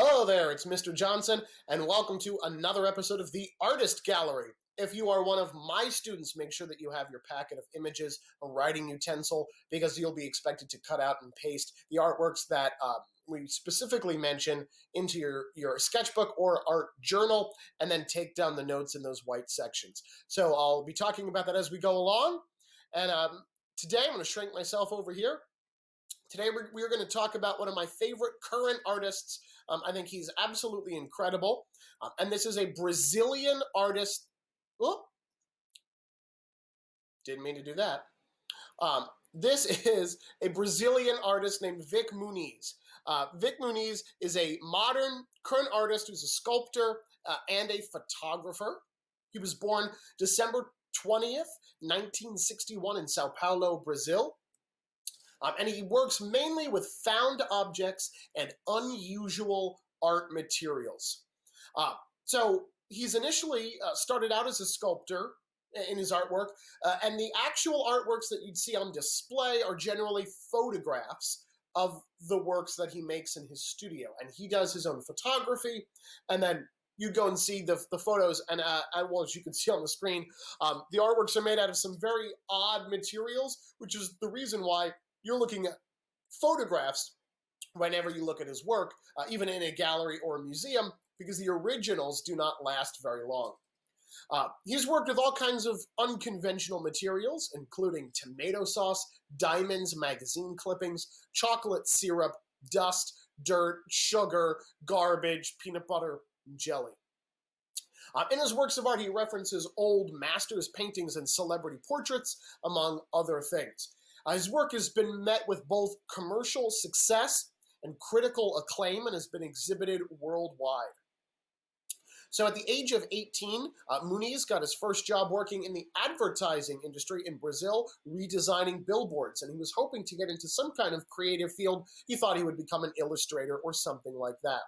Hello there, it's Mr. Johnson, and welcome to another episode of the Artist Gallery. If you are one of my students, make sure that you have your packet of images, a writing utensil, because you'll be expected to cut out and paste the artworks that we specifically mention into your sketchbook or art journal, and then take down the notes in those white sections. So I'll be talking about that as we go along, and today I'm going to shrink myself over here. Today we're going to talk about one of my favorite current artists. I think he's absolutely incredible. And this is a Brazilian artist. Oh, didn't mean to do that. This is a Brazilian artist named Vik Muniz. Vik Muniz is a modern current artist who's a sculptor and a photographer. He was born December 20th, 1961 in Sao Paulo, Brazil. And he works mainly with found objects and unusual art materials. So he's initially started out as a sculptor in his artwork, and the actual artworks that you'd see on display are generally photographs of the works that he makes in his studio. And he does his own photography, and then you go and see the photos, and well, as you can see on the screen, the artworks are made out of some very odd materials, which is the reason why you're looking at photographs whenever you look at his work, even in a gallery or a museum, because the originals do not last very long. He's worked with all kinds of unconventional materials, including tomato sauce, diamonds, magazine clippings, chocolate syrup, dust, dirt, sugar, garbage, peanut butter, and jelly. In his works of art, he references old masters' paintings and celebrity portraits, among other things. His work has been met with both commercial success and critical acclaim and has been exhibited worldwide. So at the age of 18, Muniz got his first job working in the advertising industry in Brazil, redesigning billboards, and he was hoping to get into some kind of creative field. He thought he would become an illustrator or something like that.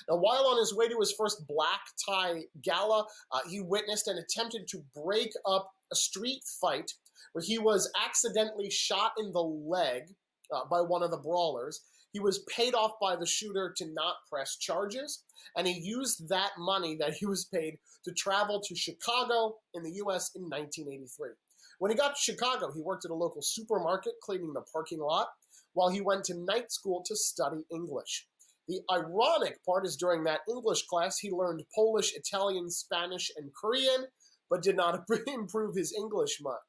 Now, while on his way to his first black tie gala, he witnessed and attempted to break up a street fight where he was accidentally shot in the leg by one of the brawlers. He was paid off by the shooter to not press charges, and he used that money that he was paid to travel to Chicago in the U.S. in 1983. When he got to Chicago, he worked at a local supermarket cleaning the parking lot while he went to night school to study English. The ironic part is during that English class, he learned Polish, Italian, Spanish, and Korean, but did not improve his English much.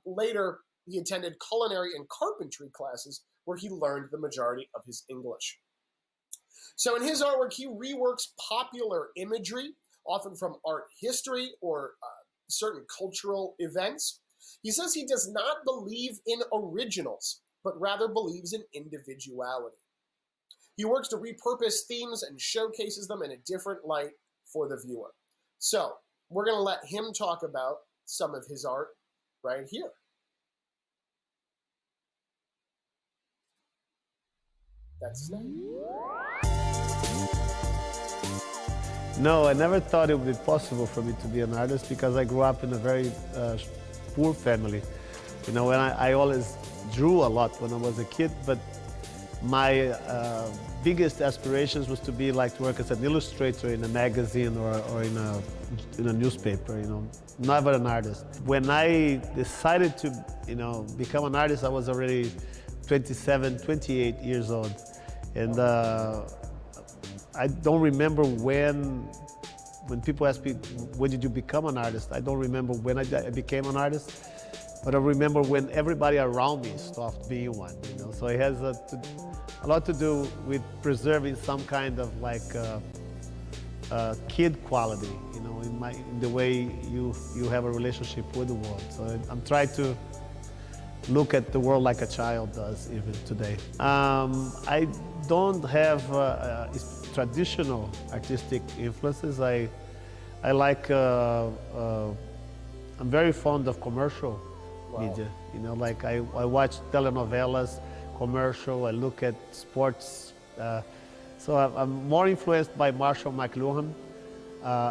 Later, he attended culinary and carpentry classes where he learned the majority of his English. So in his artwork, he reworks popular imagery, often from art history or certain cultural events. He says he does not believe in originals, but rather believes in individuality. He works to repurpose themes and showcases them in a different light for the viewer. So we're going to let him talk about some of his art right here. That's his name. No, I never thought it would be possible for me to be an artist because I grew up in a very poor family. You know, when I always drew a lot when I was a kid, but my biggest aspirations was to be like to work as an illustrator in a magazine or in a newspaper, you know, never an artist. When I decided to, become an artist, I was already 27, 28 years old. And I don't remember when people ask me, when did you become an artist? I don't remember when I became an artist, but I remember when everybody around me stopped being one, you know. So it has a lot to do with preserving some kind of like kid quality, you know, in the way you have a relationship with the world. So I'm trying to look at the world like a child does even today. I don't have traditional artistic influences. I like, I'm very fond of commercial media. You know, like I watch telenovelas, commercial, I look at sports. So I'm more influenced by Marshall McLuhan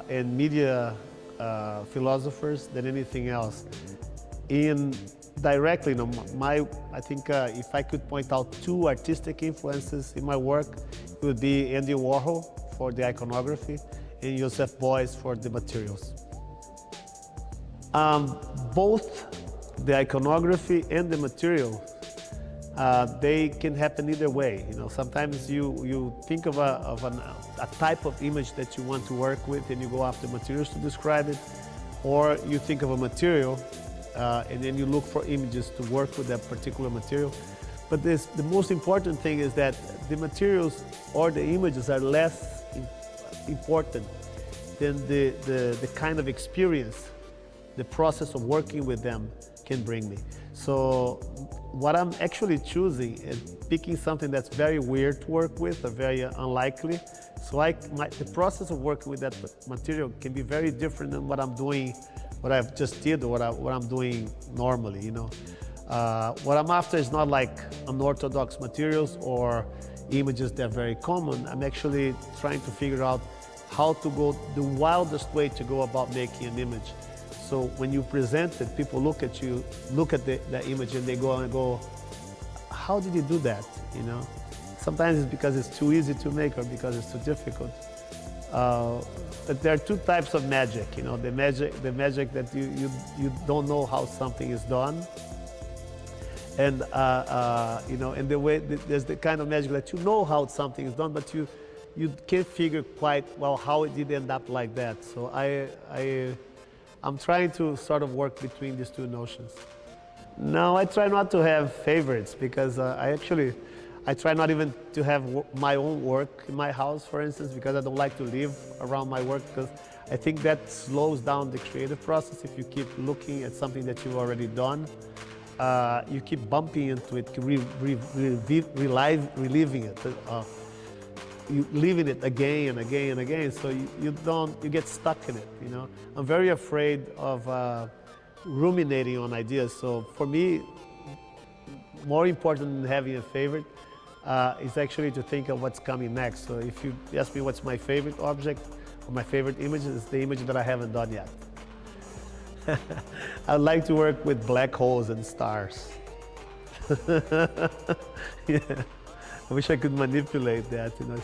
and media philosophers than anything else. Directly, I think if I could point out two artistic influences in my work, it would be Andy Warhol for the iconography and Joseph Beuys for the materials. Both the iconography and the material, they can happen either way. You know, sometimes you think of a type of image that you want to work with and you go after materials to describe it, or you think of a material and then you look for images to work with that particular material. But the most important thing is that the materials or the images are less important than the kind of experience the process of working with them can bring me. So what I'm actually choosing is picking something that's very weird to work with or very unlikely. So the process of working with that material can be very different than what I'm doing, what I've just did, or what I'm doing normally, you know. What I'm after is not like unorthodox materials or images that are very common. I'm actually trying to figure out how to go the wildest way to go about making an image. So when you present it, people look at you, look at the image, and they go, how did you do that? You know, sometimes it's because it's too easy to make or because it's too difficult. But there are two types of magic. You know, the magic that you don't know how something is done, and you know, and the way there's the kind of magic that you know how something is done, but you can't figure quite well how it did end up like that. So I'm trying to sort of work between these two notions. No, I try not to have favorites because I try not even to have my own work in my house, for instance, because I don't like to live around my work, because I think that slows down the creative process. If you keep looking at something that you've already done, you keep bumping into it, reliving it. You living it again and again and again, so you get stuck in it, you know. I'm very afraid of ruminating on ideas, so for me, more important than having a favorite is actually to think of what's coming next. So if you ask me what's my favorite object or my favorite image, it's the image that I haven't done yet. I'd like to work with black holes and stars. Yeah. I wish I could manipulate that, you know.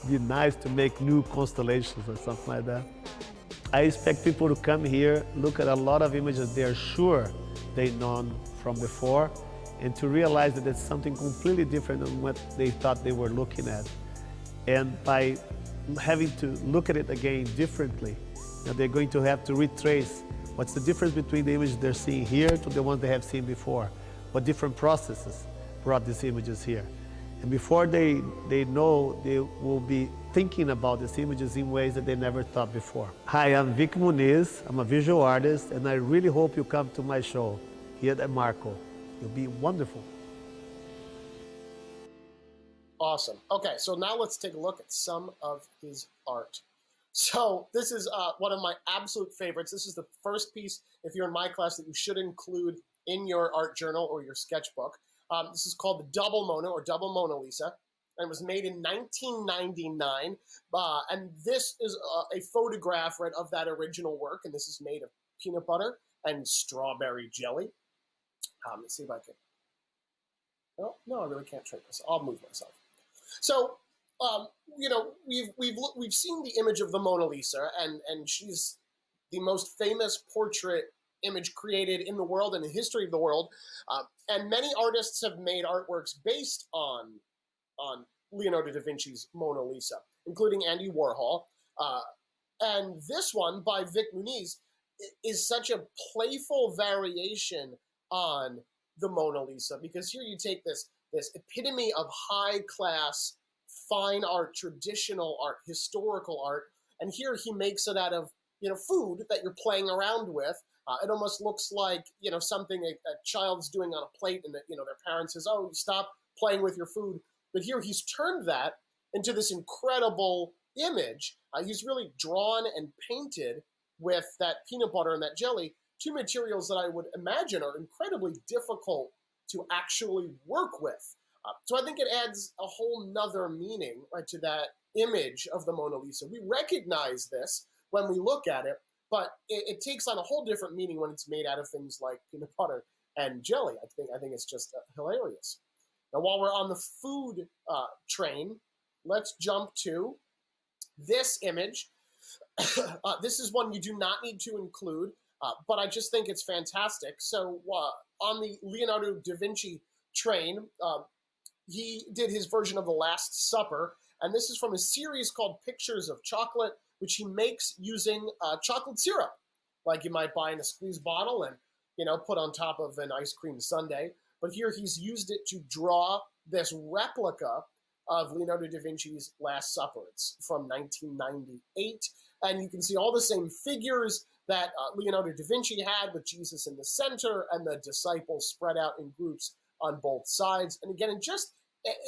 It'd be nice to make new constellations or something like that. I expect people to come here, look at a lot of images they're sure they've known from before, and to realize that it's something completely different than what they thought they were looking at. And by having to look at it again differently, you know, they're going to have to retrace what's the difference between the images they're seeing here to the ones they have seen before. What different processes brought these images here. And before they know, they will be thinking about these images in ways that they never thought before. Hi, I'm Vik Muniz. I'm a visual artist, and I really hope you come to my show here at Marco. It'll be wonderful. Awesome. Okay, so now let's take a look at some of his art. So this is one of my absolute favorites. This is the first piece, if you're in my class, that you should include in your art journal or your sketchbook. This is called the Double Mona, or Double Mona Lisa, and it was made in 1999. And this is a photograph, right, of that original work, and this is made of peanut butter and strawberry jelly. Let's see if I can. Oh, no, I really can't trick this. I'll move myself. So, you know, we've seen the image of the Mona Lisa, and she's the most famous portrait image created in the world, in the history of the world. And many artists have made artworks based on Leonardo da Vinci's Mona Lisa, including Andy Warhol. And this one by Vik Muniz is such a playful variation on the Mona Lisa, because here you take this epitome of high-class, fine art, traditional art, historical art, and here he makes it out of, you know, food that you're playing around with. It almost looks like, you know, something a child's doing on a plate, and that, you know, their parents says, "Oh, stop playing with your food." But here he's turned that into this incredible image. He's really drawn and painted with that peanut butter and that jelly, two materials that I would imagine are incredibly difficult to actually work with. So I think it adds a whole nother meaning, right, to that image of the Mona Lisa. We recognize this when we look at it, but it takes on a whole different meaning when it's made out of things like peanut butter and jelly. I think it's just hilarious. Now, while we're on the food train, let's jump to this image. This is one you do not need to include, but I just think it's fantastic. So on the Leonardo da Vinci train, he did his version of the Last Supper, and this is from a series called Pictures of Chocolate, which he makes using chocolate syrup, like you might buy in a squeeze bottle and put on top of an ice cream sundae. But here he's used it to draw this replica of Leonardo da Vinci's Last Supper. It's from 1998, and you can see all the same figures that Leonardo da Vinci had, with Jesus in the center and the disciples spread out in groups on both sides. And again, it just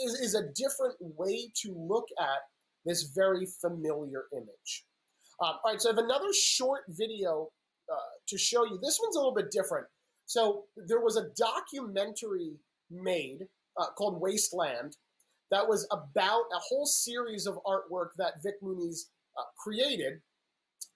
is a different way to look at this very familiar image. All right, so I have another short video to show you. This one's a little bit different. So there was a documentary made called Wasteland that was about a whole series of artwork that Vik Muniz created.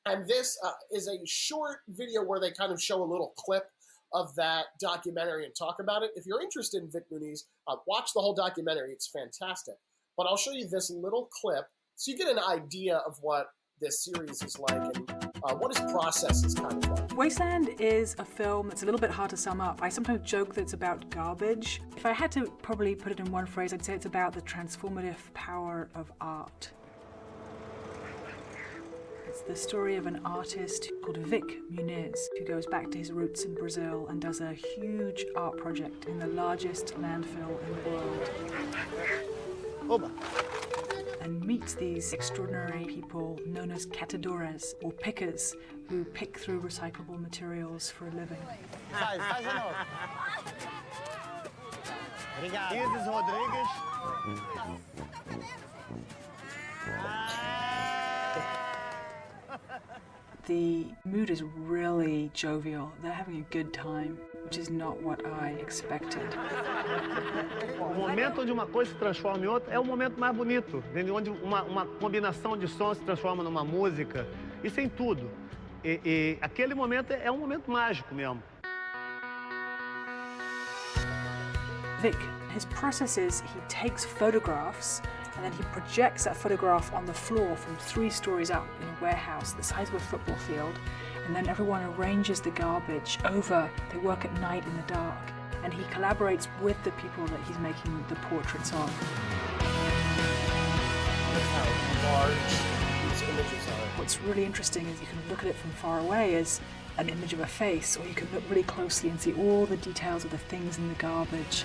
And this is a short video where they kind of show a little clip of that documentary and talk about it. If you're interested in Vik Muniz, watch the whole documentary. It's fantastic. But I'll show you this little clip so you get an idea of what this series is like and what his process is kind of like. Wasteland is a film that's a little bit hard to sum up. I sometimes joke that it's about garbage. If I had to probably put it in one phrase, I'd say it's about the transformative power of art. It's the story of an artist called Vik Muniz, who goes back to his roots in Brazil and does a huge art project in the largest landfill in the world. Oba. And meets these extraordinary people known as catadores, or pickers, who pick through recyclable materials for a living. Isis Rodrigues. The mood is really jovial. They're having a good time, which is not what I expected. O momento onde uma coisa se transforma em outra é o momento mais bonito, entendeu? Onde uma combinação de sons se transforma numa música. Isso em tudo. E aquele momento é um momento mágico mesmo. Vik, his process is he takes photographs and then he projects that photograph on the floor from 3 stories up in a warehouse the size of a football field, and then everyone arranges the garbage over. They work at night in the dark, and he collaborates with the people that he's making the portraits of. Look how large these images are. What's really interesting is you can look at it from far away as an image of a face, or you can look really closely and see all the details of the things in the garbage.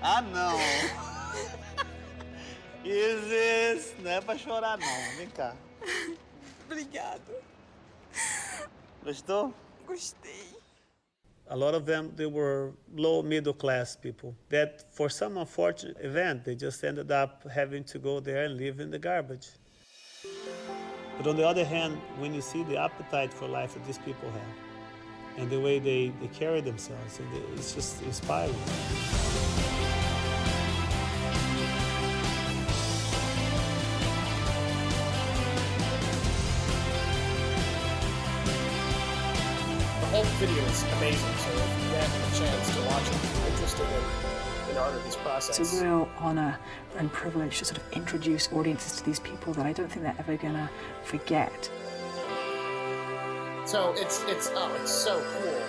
Ah, não! Isis, não é pra chorar não, vem cá. Obrigado. Gostou? Gostei. A lot of them, they were low middle class people that for some unfortunate event, they just ended up having to go there and live in the garbage. But on the other hand, when you see the appetite for life that these people have and the way they carry themselves, it's just inspiring. The whole video is amazing, so if you get a chance to watch it, if you're interested in art of this process. It's a real honor and privilege to sort of introduce audiences to these people that I don't think they're ever gonna forget. So it's so cool.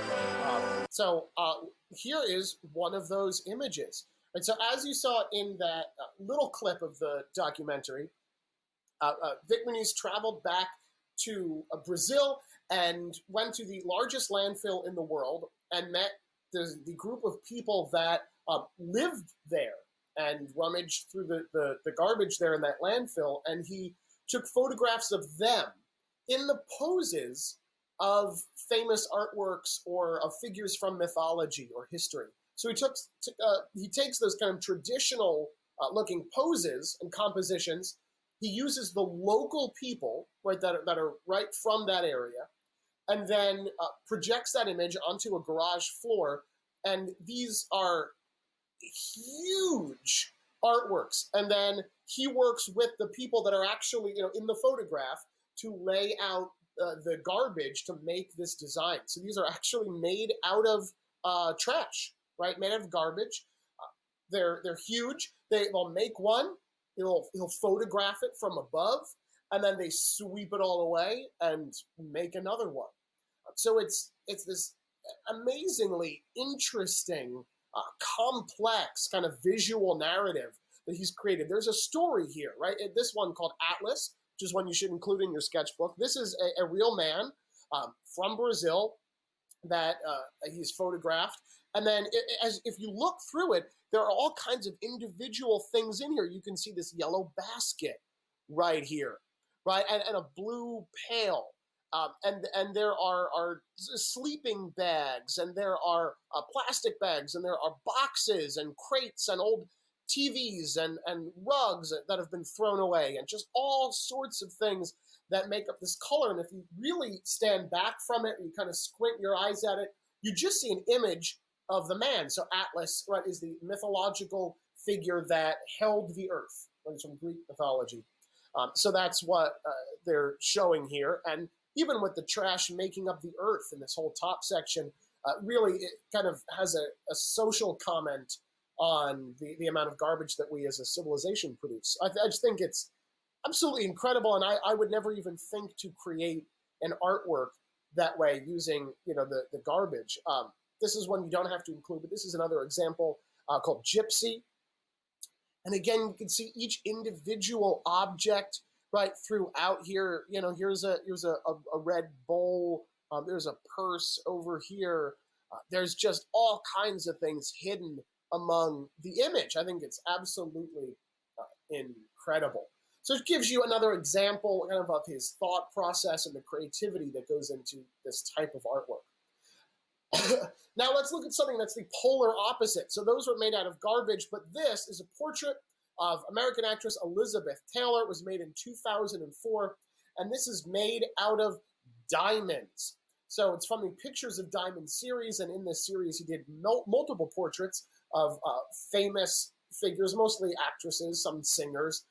Here is one of those images. And so as you saw in that little clip of the documentary, Vik Muniz traveled back to Brazil and went to the largest landfill in the world and met the group of people that lived there and rummaged through the garbage there in that landfill. And he took photographs of them in the poses of famous artworks or of figures from mythology or history. So he takes those kind of traditional looking poses and compositions. He uses the local people, right, that are right from that area, and then projects that image onto a garage floor. And these are huge artworks. And then he works with the people that are actually, in the photograph to lay out the garbage to make this design. So these are actually made out of trash, right? Made out of garbage. They're huge. They'll make one. He'll photograph it from above, and then they sweep it all away and make another one. So it's this amazingly interesting, complex kind of visual narrative that he's created. There's a story here, right? This one called Atlas, which is one you should include in your sketchbook. This is a real man from Brazil that he's photographed. And then if you look through it, there are all kinds of individual things in here. You can see this yellow basket right here, right? And a blue pail. And there are sleeping bags, and there are plastic bags, and there are boxes and crates and old TVs and rugs that have been thrown away, and just all sorts of things that make up this color. And if you really stand back from it and you kind of squint your eyes at it, you just see an image of the man. So Atlas, right, is the mythological figure that held the earth. It's from Greek mythology. So that's what they're showing here. And even with the trash making up the earth in this whole top section, really it kind of has a social comment on the amount of garbage that we as a civilization produce. I just think it's absolutely incredible, and I would never even think to create an artwork that way using the garbage. This is one you don't have to include, but this is another example called Gypsy. And again, you can see each individual object right throughout here. Here's a red bowl. There's a purse over here. There's just all kinds of things hidden among the image. I think it's absolutely incredible. So it gives you another example kind of his thought process and the creativity that goes into this type of artwork. Now let's look at something that's the polar opposite. So those were made out of garbage, but this is a portrait of American actress Elizabeth Taylor. It was made in 2004, and this is made out of diamonds. So it's from the Pictures of Diamond series, and in this series he did multiple portraits of famous figures, mostly actresses, some singers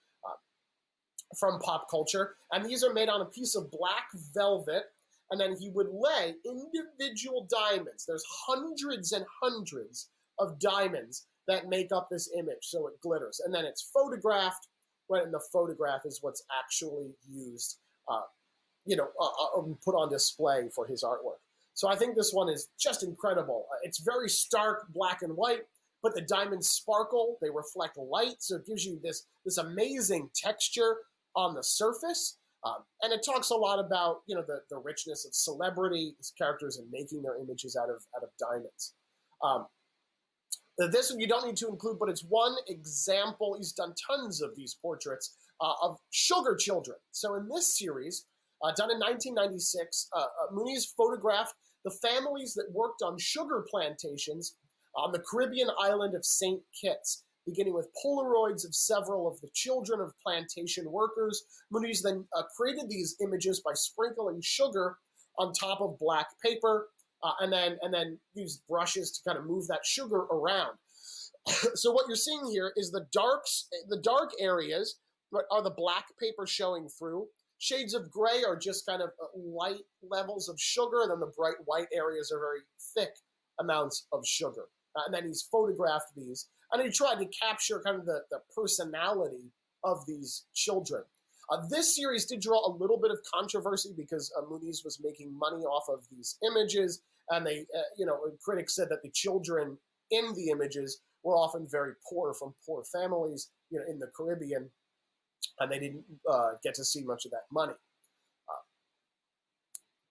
from pop culture. And these are made on a piece of black velvet, and then he would lay individual diamonds. There's hundreds and hundreds of diamonds that make up this image, so it glitters. And then it's photographed, right? And the photograph is what's actually used, put on display for his artwork. So I think this one is just incredible. It's very stark black and white, but the diamonds sparkle, they reflect light, so it gives you this amazing texture on the surface. And it talks a lot about the richness of celebrity, these characters, and making their images out of diamonds. This one you don't need to include, but it's one example. He's done tons of these portraits of sugar children. So in this series, done in 1996, Muniz photographed the families that worked on sugar plantations on the Caribbean island of St. Kitts, beginning with Polaroids of several of the children of plantation workers. Muniz then created these images by sprinkling sugar on top of black paper, and then used brushes to kind of move that sugar around. So what you're seeing here is the dark areas are the black paper showing through. Shades of gray are just kind of light levels of sugar, and then the bright white areas are very thick amounts of sugar. And then he's photographed these, and he tried to capture kind of the personality of these children. This series did draw a little bit of controversy because Muniz was making money off of these images, and critics said that the children in the images were often very poor, from poor families, in the Caribbean, and they didn't get to see much of that money.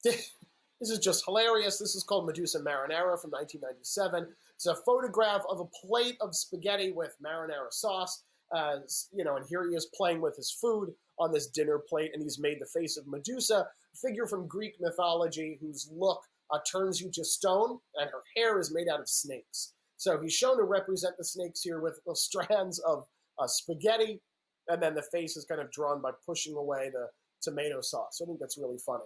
This is just hilarious. This is called Medusa marinara from 1997. It's a photograph of a plate of spaghetti with marinara sauce, and here he is playing with his food on this dinner plate, and he's made the face of Medusa, a figure from Greek mythology whose look turns you to stone, and her hair is made out of snakes. So he's shown to represent the snakes here with strands of spaghetti, and then the face is kind of drawn by pushing away the tomato sauce. So I think that's really funny.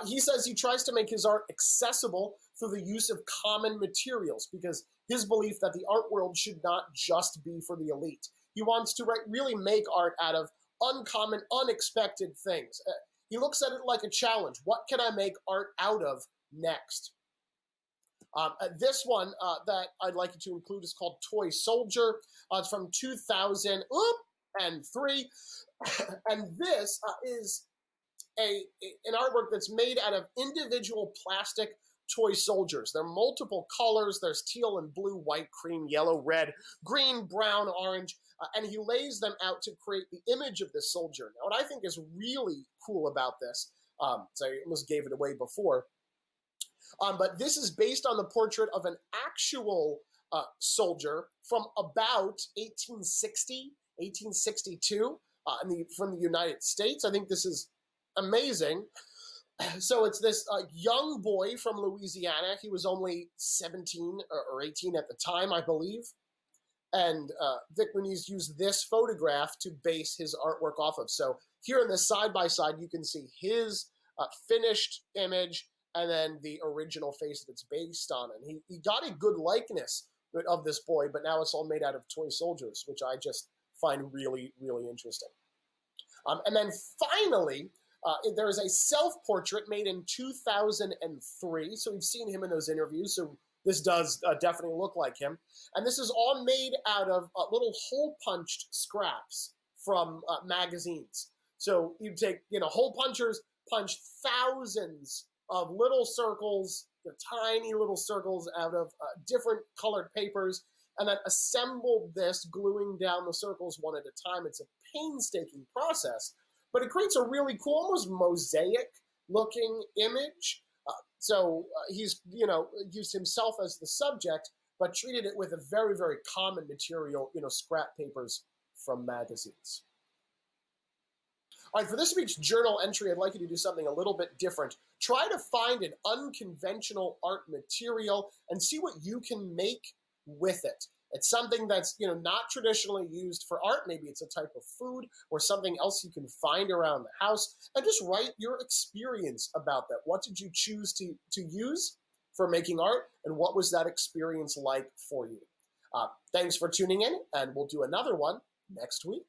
He says he tries to make his art accessible through the use of common materials, because his belief that the art world should not just be for the elite. He wants to really make art out of uncommon, unexpected things. He looks at it like a challenge. What can I make art out of next? This one that I'd like you to include is called Toy Soldier. It's from 2003. And this is an artwork that's made out of individual plastic toy soldiers. There are multiple colors. There's teal and blue, white, cream, yellow, red, green, brown, orange, and he lays them out to create the image of this soldier. Now, what I think is really cool about this, so I almost gave it away before, but this is based on the portrait of an actual soldier from about 1860, 1862 from the United States. I think this is amazing. So it's this young boy from Louisiana. He was only 17 or 18 at the time, I believe. And Vik Muniz used this photograph to base his artwork off of. So here in the side-by-side, you can see his finished image and then the original face that it's based on. And he got a good likeness of this boy, but now it's all made out of toy soldiers, which I just find really, really interesting. And then finally, there is a self-portrait made in 2003. So we've seen him in those interviews. So this does definitely look like him. And this is all made out of little hole-punched scraps from magazines. So you take, hole punchers punch thousands of little circles, tiny little circles out of different colored papers, and then assemble this, gluing down the circles one at a time. It's a painstaking process, but it creates a really cool, almost mosaic-looking image. So he's, used himself as the subject, but treated it with a very, very common material, scrap papers from magazines. All right, for this week's journal entry, I'd like you to do something a little bit different. Try to find an unconventional art material and see what you can make with it. It's something that's, not traditionally used for art. Maybe it's a type of food or something else you can find around the house, and just write your experience about that. What did you choose to use for making art, and what was that experience like for you? Thanks for tuning in, and we'll do another one next week.